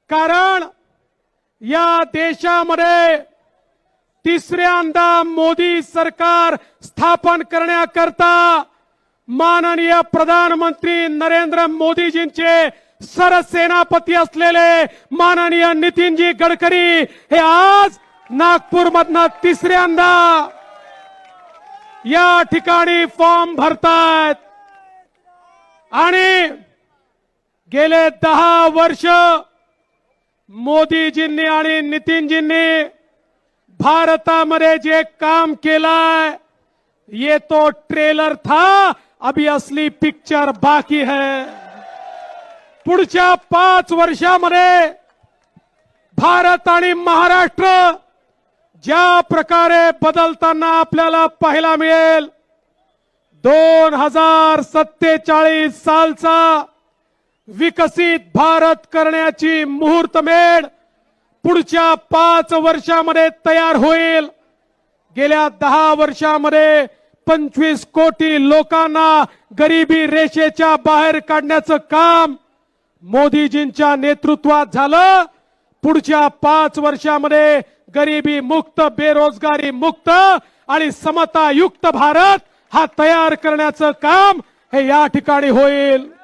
कारण या देशामध्ये तिसऱ्यांदा मोदी सरकार स्थापन करण्याकरता माननीय प्रधानमंत्री नरेंद्र मोदीजींचे सरसेनापती असलेले माननीय नितीनजी गडकरी हे आज नागपूर मधनं तिसऱ्यांदा या ठिकाणी फॉर्म भरतायत आणि गेले 10 वर्ष मोदीजींनी आणि नितीनजींनी भारतामध्ये जे काम केलाय ये तो ट्रेलर था, अभी असली पिक्चर बाकी है। पुढच्या 5 वर्षामध्ये भारत आणि महाराष्ट्र ज्या प्रकारे बदलताना आपल्याला पाहायला मिळेल, 2047 सालचा विकसित भारत करण्याची मुहूर्तमेढ पुढच्या 5 वर्षामध्ये तयार होईल। गेल्या 10 वर्षामध्ये 25 कोटी लोकांना गरिबी रेषेच्या बाहेर काढण्याचं काम मोदीजींच्या नेतृत्वात झालं। पुढच्या 5 वर्षामध्ये गरिबी मुक्त, बेरोजगारी मुक्त आणि समतायुक्त भारत हा तयार करण्याचं काम हे या ठिकाणी होईल।